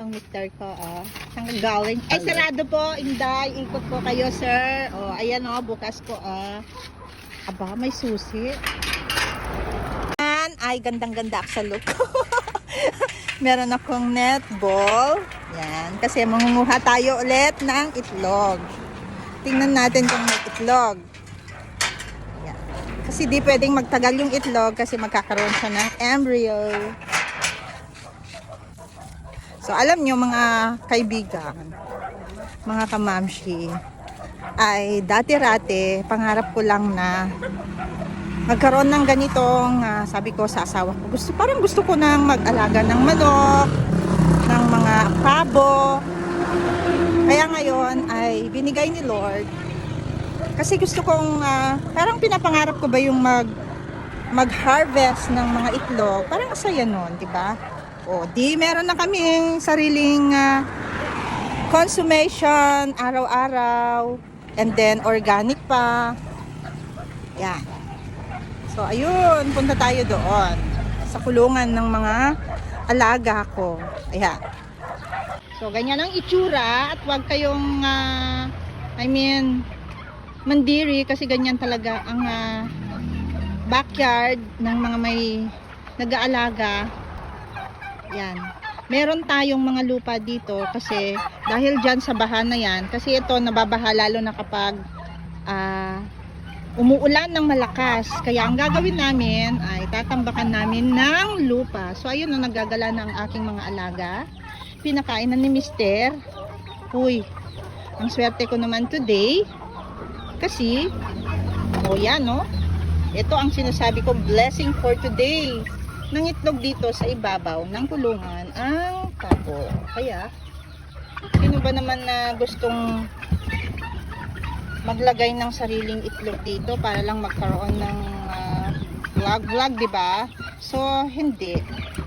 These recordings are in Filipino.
yung mister ko, oh. Saan galing? Ay, sarado po, Inday. Ikot po kayo, sir. Oh, ayan, oh, bukas po, oh. Aba, may susi. Yan, ay, gandang-ganda sa look ko. Meron akong netball. Yan, kasi mangunguha tayo ulit ng itlog. Tingnan natin kung may itlog. Yan. Kasi di pwedeng magtagal yung itlog kasi magkakaroon siya ng embryo. So, alam nyo mga kaibigan, mga kamamshi, ay dati-rati, pangarap ko lang na magkaroon ng ganitong, sabi ko sa asawa ko, parang gusto ko nang mag-alaga ng manok, ng mga pabo. Kaya ngayon ay binigay ni Lord. Kasi gusto kong, parang pinapangarap ko ba yung mag-harvest ng mga itlog. Parang asaya nun, di ba? O, di meron na kaming sariling consumption araw-araw. And then organic pa. Yan. So, ayun, punta tayo doon sa kulungan ng mga alaga ko. Ayan. So, ganyan ang itsura at huwag kayong, mandiri kasi ganyan talaga ang backyard ng mga may nag-aalaga. Yan. Meron tayong mga lupa dito kasi dahil dyan sa baha na yan, kasi ito nababaha lalo na kapag umuulan ng malakas. Kaya ang gagawin namin ay tatambakan namin ng lupa. So ayun na naggagala ng aking mga alaga. Pinakain na ni Mister. Uy, ang swerte ko naman today. Kasi, yan no. Ito ang sinasabi ko, blessing for today. Ng itlog dito sa ibabaw ng kulungan ang pabo. Kaya, sino ba naman na gustong maglagay ng sariling itlog dito para lang magkaroon ng vlog, di ba? So, hindi.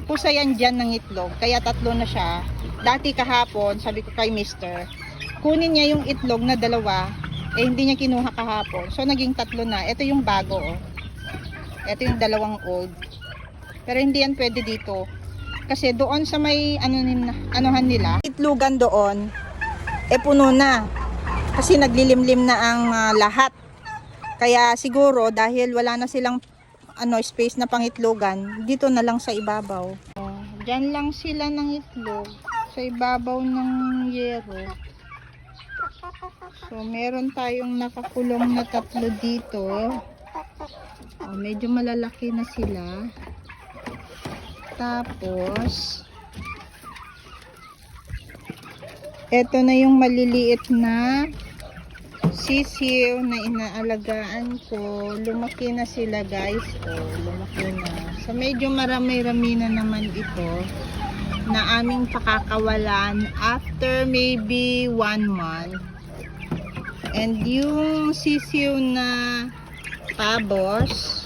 Pusa yan dyan ng itlog. Kaya 3 na siya. Dati kahapon, sabi ko kay Mister, kunin niya yung itlog na 2, hindi niya kinuha kahapon. So, naging 3 na. Ito yung bago, oh. Ito yung 2 old. Pero hindi yan pwede dito. Kasi doon sa may anuhan nila, itlogan doon, puno na. Kasi naglilimlim na ang lahat. Kaya siguro dahil wala na silang space na pangitlogan, dito na lang sa ibabaw. Diyan lang sila ng itlog. Sa ibabaw ng yero. So meron tayong nakakulong na 3 dito. Medyo malalaki na sila. Tapos eto na yung maliliit na sisiw na inaalagaan ko. Lumaki na sila guys. Lumaki na. So medyo marami-rami na naman ito na aming pakakawalan after maybe 1 month. And yung sisiw na pabos,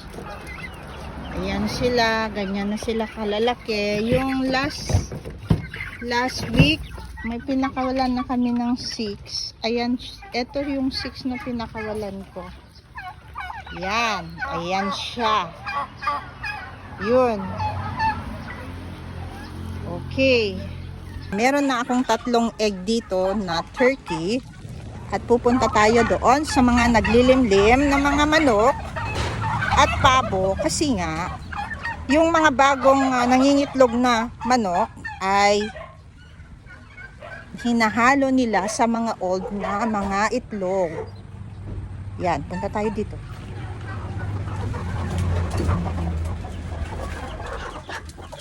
ayan sila, ganyan na sila kalalaki. Yung last week, may pinakawalan na kami ng 6. Ayan, ito yung 6 na pinakawalan ko. Yan, ayan siya. Yun. Okay. Meron na akong 3 egg dito na turkey. At pupunta tayo doon sa mga naglilimlim na mga manok at pabo kasi nga yung mga bagong nangingitlog na manok ay hinahalo nila sa mga old na mga itlog. Yan, punta tayo dito.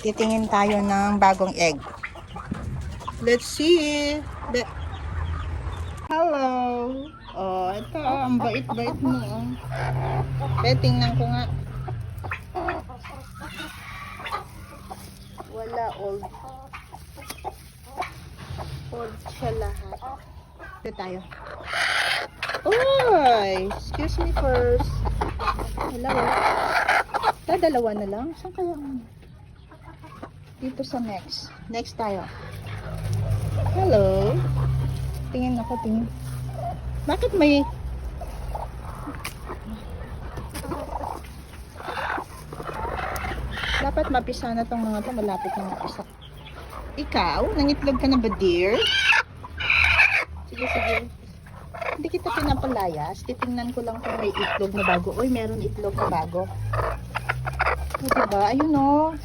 Titingin tayo ng bagong egg. Let's see. Hello. Ito ang bait-bait mo. Tingnan ko nga. Wala old. Old siya lahat. Ito tayo. Oy! Excuse me first. Hello. Dalawa na lang. Saan kaya? Dito sa next. Next tayo. Hello. Tingin ako, tingin. Bakit may... Dapat mapisa na tong mga to. Malapit na mapisa. Ikaw, nangitlog ka na ba, dear? Sige, sige. Hindi kita pinapalayas. Titingnan ko lang kung may itlog na bago. Uy, meron itlog na bago. O, diba? Ayun o.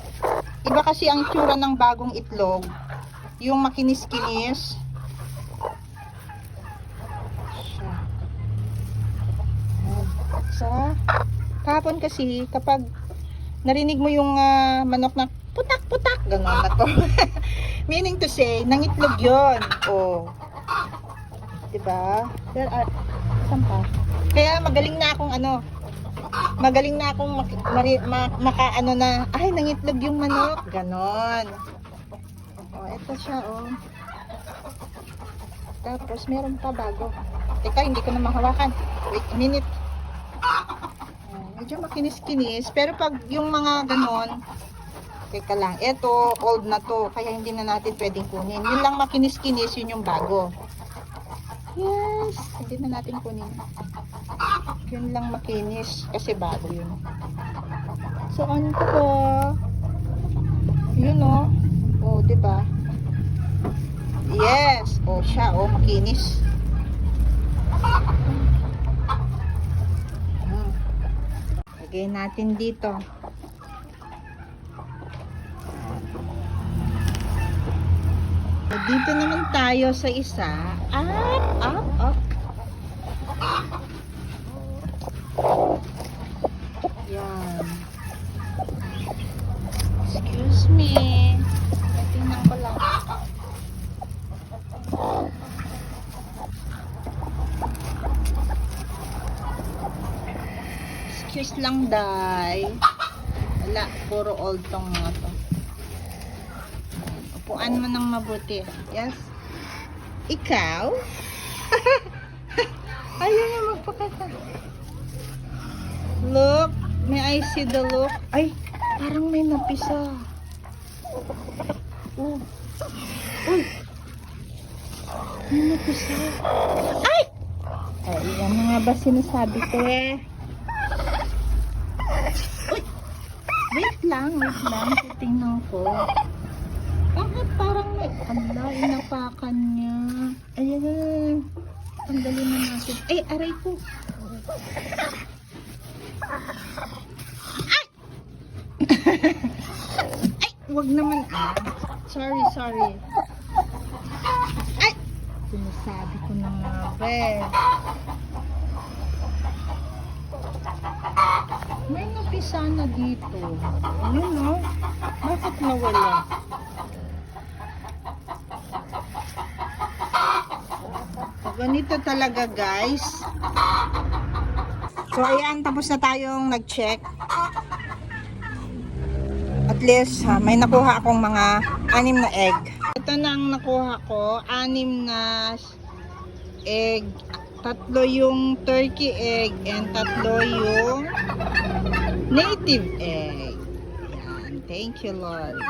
Iba kasi ang itsura ng bagong itlog. Yung makinis-kinis. Siya. Sa kahapon kasi, kapag narinig mo yung manok na putak-putak, gano'n na to. Meaning to say, nangitlog yun. O. Diba? Saan pa? Kaya magaling na akong maka-ano na, ay, nangitlog yung manok. Ganon. O, eto siya, o. Tapos, meron pa bago. Teka, hindi ko na mahawakan. Wait a minute. Medyo makinis-kinis. Pero pag yung mga ganon, teka lang, eto, old na to. Kaya hindi na natin pwedeng kunin. Yun lang makinis-kinis, yun yung bago. Yes, hindi na natin kunin. Yun lang makinis kasi bago yun. So, ano po? Yun o. O, diba? Yes. O, siya o, makinis. Lagay natin dito. Dito naman tayo sa isa. Up. Yan. Excuse me. Tingnan ko lang. Excuse lang, day. Wala, puro old tong mga to. Upuan mo ng mabuti. Yes. Ikaw? Ayaw niya magpakita. Look. May I see the look? Ay, parang may napisa. Oh. Uy. May napisa. Ay! Ay, yan na nga ba sinasabi ko eh. Uy. Wait lang. Tingnan ko. Bakit parang may inapakan niya? Ayan. Tanggalin na natin. Ay, aray ko. Ay! Ay, wag naman. Sorry. Ay! Sinasabi ko na nga, be. May napisa na dito. Ayun, no? Bakit nawala? Ganito talaga, guys. So, ayan, tapos na tayong nag-check. At least, may nakuha akong mga 6 na egg. Ito na ang nakuha ko, 6 na egg. 3 yung turkey egg and 3 yung native egg. Ayan, thank you, Lord.